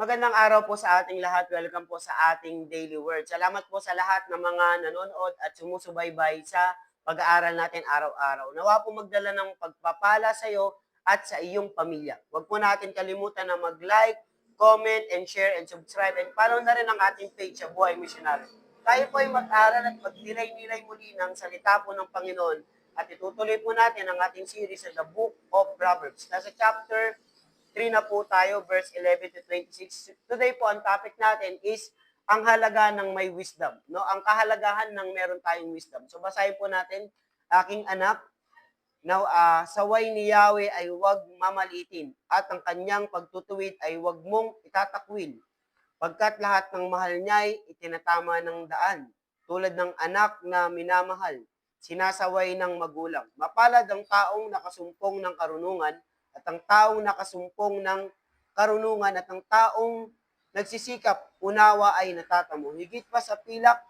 Magandang araw po sa ating lahat. Welcome po sa ating daily word. Salamat po sa lahat ng mga nanonood at sumusubaybay sa pag-aaral natin araw-araw. Nawa po magdala ng pagpapala sa iyo at sa iyong pamilya. Huwag po natin kalimutan na mag-like, comment, and share, and subscribe. And follow na rin ang ating page sa Buhay Missionary. Tayo po ay mag-aral at magdilay-nilay muli ng salita po ng Panginoon. At itutuloy po natin ang ating series sa The Book of Proverbs. Nasa chapter 3 na po tayo, verse 11 to 26. Today po, ang topic natin is ang halaga ng may wisdom. No? Ang kahalagahan ng meron tayong wisdom. So, basahin po natin, aking anak, saway ni Yahweh ay huwag mamalitin, at ang kanyang pagtutuwid ay huwag mong itatakwil. Pagkat lahat ng mahal niya ay itinatama ng daan, tulad ng anak na minamahal, sinasaway ng magulang. Mapalad ang taong nakasumpong ng karunungan, at ang taong nakasumpong ng karunungan, at ang taong nagsisikap, unawa ay natatamo. Higit pa sa pilak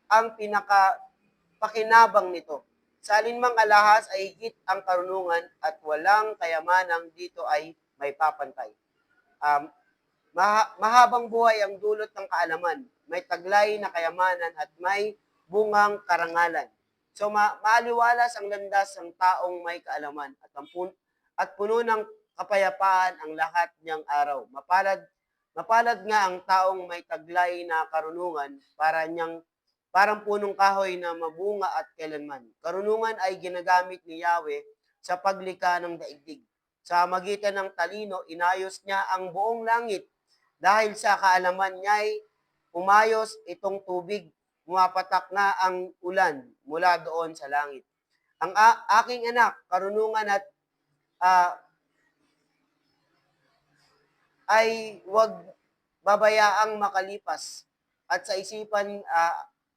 ang pinakapakinabang nito. Sa alinmang alahas ay higit ang karunungan, at walang kayamanang dito ay may papantay. Mahabang buhay ang dulot ng kaalaman. May taglay na kayamanan at may bungang karangalan. So maaliwalas ang landas ng taong may kaalaman, at puno ng kapayapaan ang lahat niyang araw. Mapalad nga ang taong may taglay na karunungan, parang punong kahoy na mabunga at kailanman. Karunungan ay ginagamit ni Yahweh sa paglikha ng daigdig. Sa magitan ng talino, inayos niya ang buong langit. Dahil sa kaalaman niya ay umayos itong tubig, pumapatak na ang ulan mula doon sa langit. Ang aking anak, karunungan at ay wag babayaang makalipas at sa isipan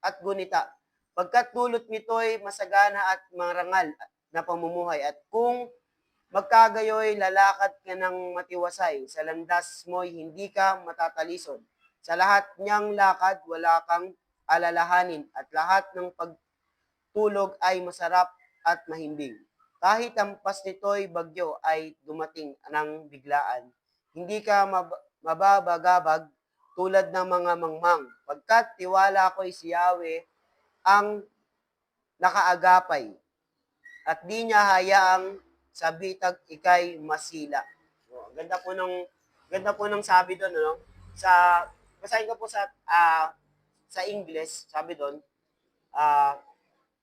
at gunita. Pagkat dulot nito'y masagana at marangal na pamumuhay. At kung magkagayoy, lalakad ka ng matiwasay. Sa landas mo'y hindi ka matatalisod. Sa lahat niyang lakad, wala kang alalahanin. At lahat ng pagtulog ay masarap at mahimbing. Kahit ang pas nito'y bagyo ay dumating ng biglaan, hindi ka mababagabag tulad ng mga mangmang. Pagkat tiwala ko'y si Yahweh ang nakaagapay, at di niya hayaang sa bitag ikay masila. Oh, ganda po ng sabi doon, ano? Basahin ko po sa English, sabi doon, uh,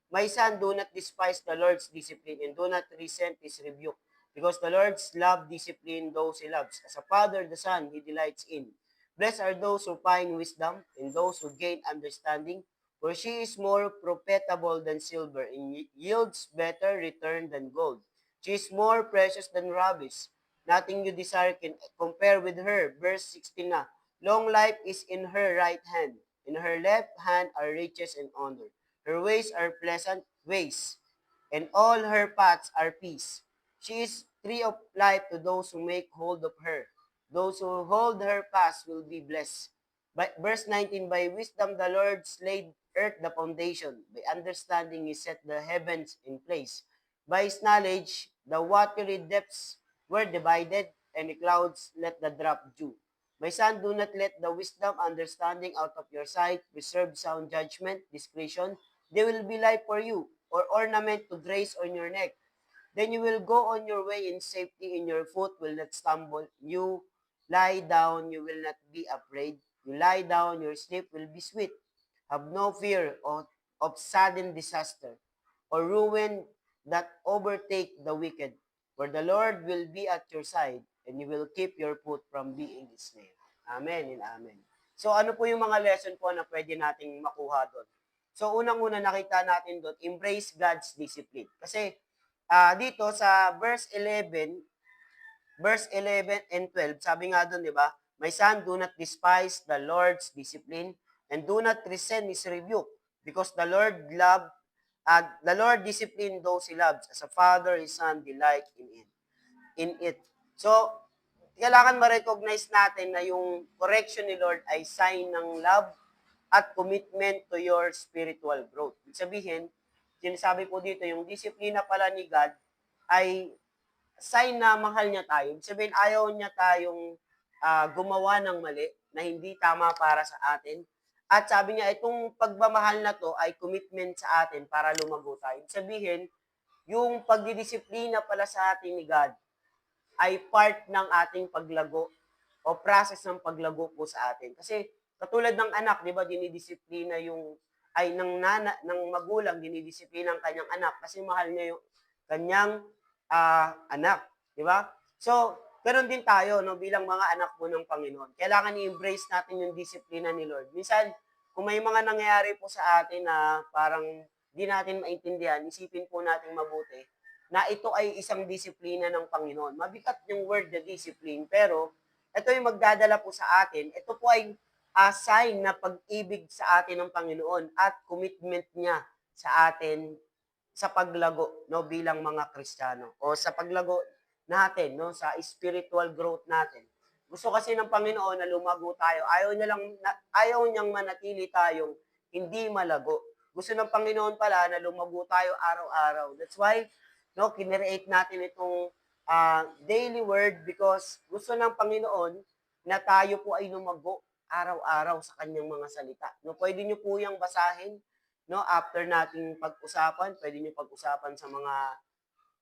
my son, do not despise the Lord's discipline, and do not resent his rebuke. Because the Lord's love discipline those he loves. As a father, the son he delights in. Blessed are those who find wisdom, and those who gain understanding, for she is more profitable than silver, and yields better return than gold. She is more precious than rubies. Nothing you desire can compare with her. Verse 16 na, long life is in her right hand. In her left hand are riches and honor. Her ways are pleasant ways, and all her paths are peace. She is tree of life to those who make hold of her. Those who hold her fast will be blessed. Verse 19, by wisdom the Lord laid earth the foundation. By understanding he set the heavens in place. By his knowledge the watery depths were divided, and the clouds let the drop dew. My son, do not let the wisdom, understanding out of your sight. Preserve sound judgment, discretion. They will be life for you, or ornament to grace on your neck. Then you will go on your way in safety, and your foot will not stumble. You lie down, you will not be afraid. You lie down, your sleep will be sweet. Have no fear of sudden disaster, or ruin that overtake the wicked. For the Lord will be at your side, and you will keep your foot from being ensnared. Amen and amen. So ano po yung mga lesson po na pwede nating makuha doon? So unang-una nakita natin doon, embrace God's discipline. Kasi dito sa verse 11 and 12, sabi nga doon, di ba? My son, do not despise the Lord's discipline, and do not resent his rebuke, because the Lord discipline those he loves, as a father his son delight in it. So, kailangan ma-recognize natin na yung correction ni Lord ay sign ng love at commitment to your spiritual growth. Ibig sabihin, sinasabi po dito, yung disiplina pala ni God ay sign na mahal niya tayo. Ibig sabihin, ayaw niya tayong gumawa ng mali na hindi tama para sa atin. At sabi niya, itong pagmamahal na to ay commitment sa atin para lumago tayo. Ibig sabihin, yung pagdidisiplina pala sa atin ni God ay part ng ating paglago o process ng paglago po sa atin. Kasi katulad ng anak, 'di ba, dinidisiplina yung ay ng magulang dinidisiplina ang kanyang anak kasi mahal niya yung kanyang anak, 'di ba? So, ganoon din tayo no bilang mga anak po ng Panginoon. Kailangan i-embrace natin yung disiplina ni Lord. Minsan, kung may mga nangyayari po sa atin na parang di natin maintindihan, isipin po natin mabuti na ito ay isang disiplina ng Panginoon. Mabigat yung word na discipline, pero ito yung magdadala po sa atin. Ito po ay sign na pag-ibig sa atin ng Panginoon at commitment niya sa atin sa paglago no bilang mga Kristiyano o sa paglago natin no sa spiritual growth natin. Gusto kasi ng Panginoon na lumago tayo. Ayaw niyang manatili tayong hindi malago. Gusto ng Panginoon pala na lumago tayo araw-araw. That's why no, kinereate natin itong daily word because gusto ng Panginoon na tayo po ay lumago araw-araw sa kanyang mga salita. No, pwede niyo po yung basahin no after nating pag-usapan, pwede niyo pag-usapan sa mga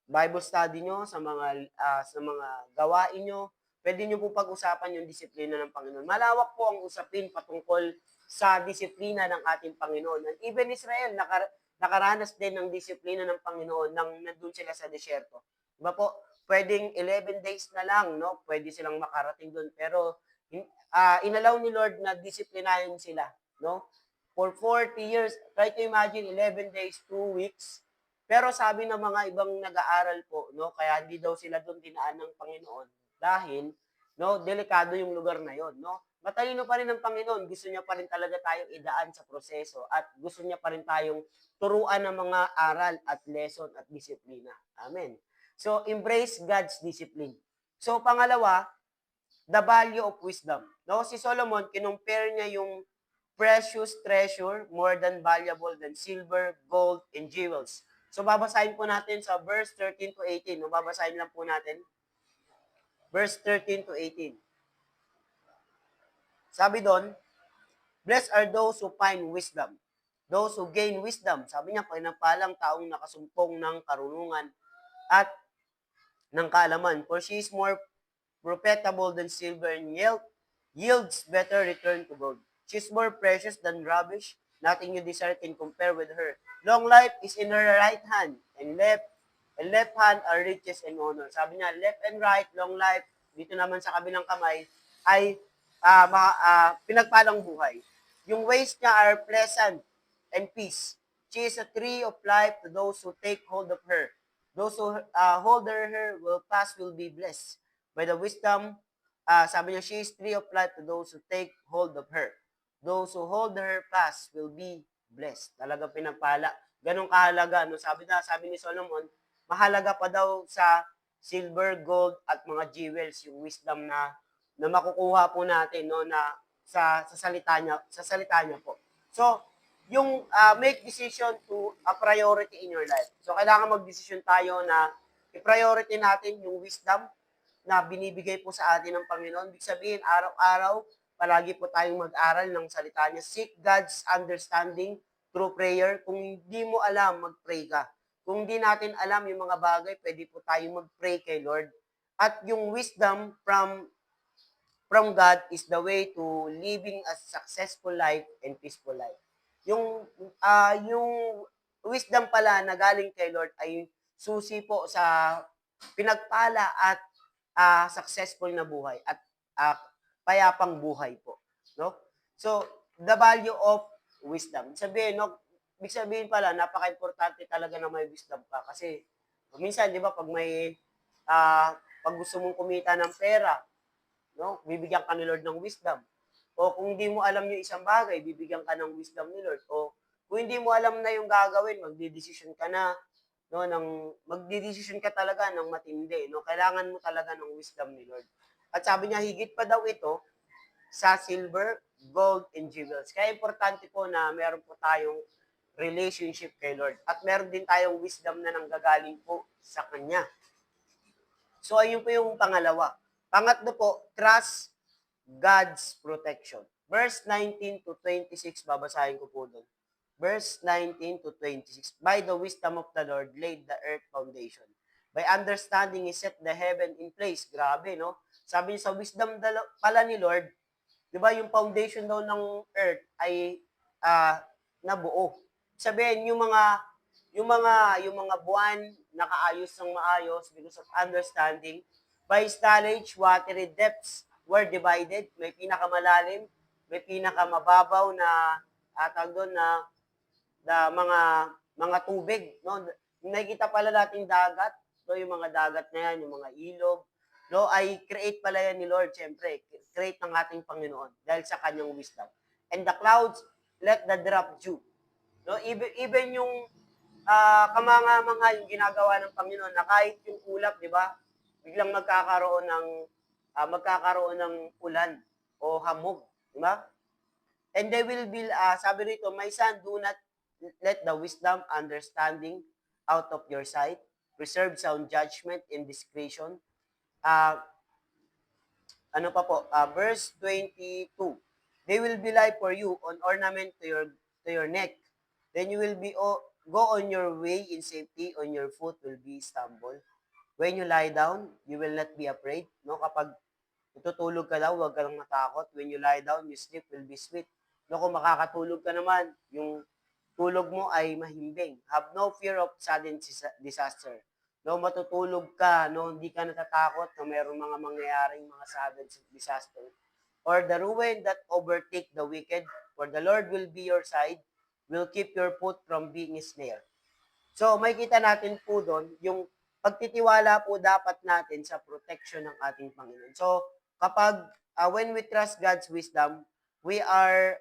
Bible study nyo, sa mga gawain nyo. Pwede niyo po pag-usapan yung disiplina ng Panginoon. Malawak po ang usapin patungkol sa disiplina ng ating Panginoon. And even Israel, nakaranas din ng disiplina ng Panginoon nang nandun sila sa desyerto. Diba po? Pwedeng 11 days na lang, no? Pwede silang makarating doon. Pero inallow ni Lord na disiplinahin sila, no? For 40 years, try to imagine 11 days, 2 weeks. Pero sabi ng mga ibang nag-aaral po, no, kaya hindi daw sila doon dinaan ng Panginoon dahil no, delikado yung lugar na yon, no? Matalino pa rin ng Panginoon, gusto niya pa rin talaga tayong idaan sa proseso at gusto niya pa rin tayong turuan ng mga aral at lesson at disiplina. Amen. So, embrace God's discipline. So, pangalawa, the value of wisdom. No, si Solomon, kinumpare niya yung precious treasure more than valuable than silver, gold, and jewels. So, babasahin po natin sa verse 13 to 18. No, babasahin lang po natin. Verse 13 to 18. Sabi doon, blessed are those who find wisdom. Those who gain wisdom. Sabi niya, pinapalang taong nakasumpong ng karunungan at ng kaalaman. For she is more profitable than silver and yields better return to gold. She is more precious than rubbish. Nothing you desire can compare with her. Long life is in her right hand, and left hand are riches and honor. Sabi niya, left and right, long life, dito naman sa kabilang kamay, ay pinagpalang buhay. Yung ways niya are pleasant and peace. She is a tree of life to those who take hold of her. Those who hold her will pass will be blessed. By the wisdom, sabi niya, she is tree of life to those who take hold of her. Those who hold her fast will be blessed. Talagang pinagpala. Ganong kahalaga. No? Sabi ni Solomon, mahalaga pa daw sa silver, gold, at mga jewels, yung wisdom na makukuha po natin no na sa salita niya po. So, yung make decision to a priority in your life. So, kailangan mag-decision tayo na i-priority natin yung wisdom na binibigay po sa atin ng Panginoon. Ibig sabihin, araw-araw, palagi po tayong mag-aral ng salita niya. Seek God's understanding through prayer. Kung hindi mo alam, mag-pray ka. Kung hindi natin alam yung mga bagay, pwede po tayong mag-pray kay Lord. At yung wisdom from God is the way to living a successful life and peaceful life. Yung wisdom pala na galing kay Lord ay susi po sa pinagpala at successful na buhay at payapang buhay po, no? So, the value of wisdom. Ibig sabihin pala napaka-importante talaga na may wisdom ka kasi minsan 'di ba pag may pag gusto mong kumita ng pera, no? Bibigyan ka ni Lord ng wisdom. O kung hindi mo alam yung isang bagay, bibigyan ka ng wisdom ni Lord. O kung hindi mo alam na yung gagawin, magdidesisyon ka na, no, magdidesisyon ka talaga ng matindi, no? Kailangan mo talaga ng wisdom ni Lord. At sabi niya, higit pa daw ito sa silver, gold, and jewels. Kaya importante po na meron po tayong relationship kay Lord. At meron din tayong wisdom na nanggagaling po sa Kanya. So, ayun po yung pangalawa. Pangatlo po, trust God's protection. Verse 19 to 26, babasahin ko po doon. Verse 19 to 26. By the wisdom of the Lord laid the earth foundation. By understanding, He set the heaven in place. Grabe, no? Sabi sa wisdom pala ni Lord, di ba yung foundation daw ng earth ay nabuo. Sabihin, yung mga buwan nakaayos ng maayos because of understanding. By his knowledge, watery depths were divided. May pinakamalalim, may pinakamababaw na doon na mga tubig, no? Nakikita pala nating dagat, no, yung mga dagat na yan, yung mga ilog, no, ay create pala yan ni Lord, syempre, create ng ating Panginoon dahil sa kanyang wisdom. And the clouds let the drop dew. No, even yung kamanga-manga yung ginagawa ng Panginoon na kahit yung ulap, di ba? Biglang magkakaroon ng ulan o hamog, di ba? And they will be, sabi rito, my son, do not let the wisdom, understanding out of your sight. Preserve sound judgment and discretion. Ano pa po? Verse 22. They will be like for you, an ornament to your neck. Then you will go on your way in safety, on your foot will be stumble. When you lie down, you will not be afraid. No, kapag tutulog ka daw, huwag ka lang matakot. When you lie down, your sleep will be sweet. No, kung makakatulog ka naman, yung tulog mo ay mahimbing. Have no fear of sudden disaster. No, matutulog ka, no, hindi ka natatakot na mayroong mga mangyayaring mga sudden disaster. Or the ruin that overtake the wicked, for the Lord will be your side, will keep your foot from being snared. So, may kita natin po doon, yung pagtitiwala po dapat natin sa protection ng ating Panginoon. So, kapag when we trust God's wisdom, we are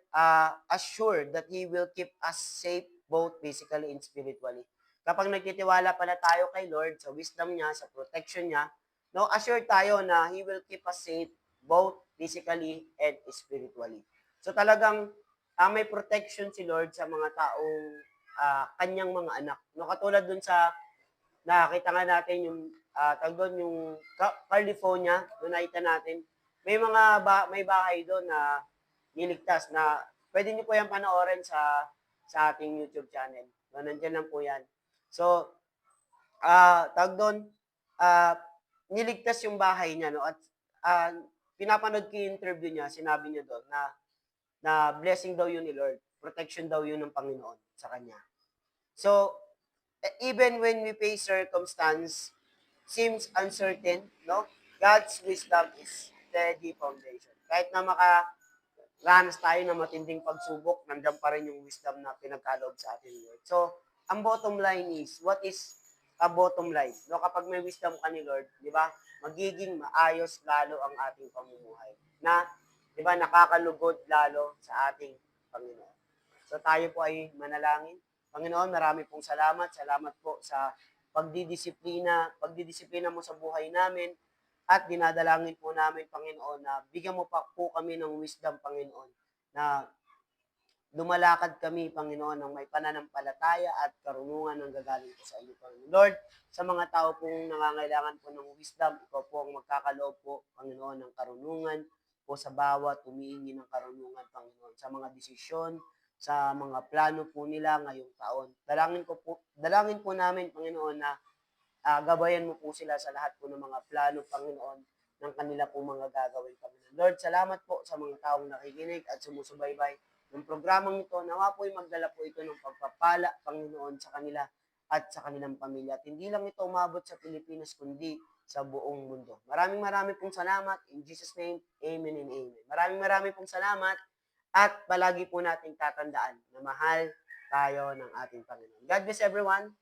assured that He will keep us safe both physically and spiritually. Kapag nagtitiwala pala tayo kay Lord sa wisdom niya, sa protection niya, no, assured tayo na He will keep us safe both physically and spiritually. So talagang may protection si Lord sa mga taong kanyang mga anak. No, katulad dun sa nakita nga natin yung yung California, doon nakita natin, may bahay doon na niligtas na pwede niyo po yan panoorin sa ating YouTube channel. So, nandiyan lang po yan. So, doon, niligtas yung bahay niya, no? At pinapanood ko yung interview niya, sinabi niya doon na blessing daw yun ni Lord. Protection daw yun ng Panginoon sa kanya. So, even when we face circumstance seems uncertain, no? God's wisdom is steady foundation. Kahit na makaranas tayo ng matinding pagsubok, nandiyan pa rin yung wisdom na pinagkaloob sa atin, Lord. So, ang bottom line is, what is a bottom line? No, kapag may wisdom ka ni Lord, di ba? Magiging maayos lalo ang ating pamumuhay. Na, di ba, nakakalugod lalo sa ating Panginoon. So, tayo po ay manalangin. Panginoon, marami pong salamat. Salamat po sa pagdidisiplina mo sa buhay namin at dinadalangin po namin, Panginoon, na bigyan mo pa po kami ng wisdom, Panginoon, na lumalakad kami, Panginoon, ng may pananampalataya at karunungan ng gagaling po sa iyo, Panginoon. Lord, sa mga tao pong nangangailangan po ng wisdom, ikaw po ang magkakaloob po, Panginoon, ng karunungan po sa bawat humihingi ng karunungan, Panginoon, sa mga desisyon, sa mga plano po nila ngayong taon. Dalangin po namin, Panginoon, na gabayan mo po sila sa lahat po ng mga plano, Panginoon, ng kanila po mga gagawin, Panginoon. Lord, salamat po sa mga taong nakikinig at sumusubaybay ng programang ito. Nawa po'y magdala po ito ng pagpapala, Panginoon, sa kanila at sa kanilang pamilya. At hindi lang ito umabot sa Pilipinas, kundi sa buong mundo. Maraming pong salamat. In Jesus' name, amen and amen. Maraming pong salamat at palagi po nating tatandaan na mahal tayo ng ating Panginoon. God bless everyone.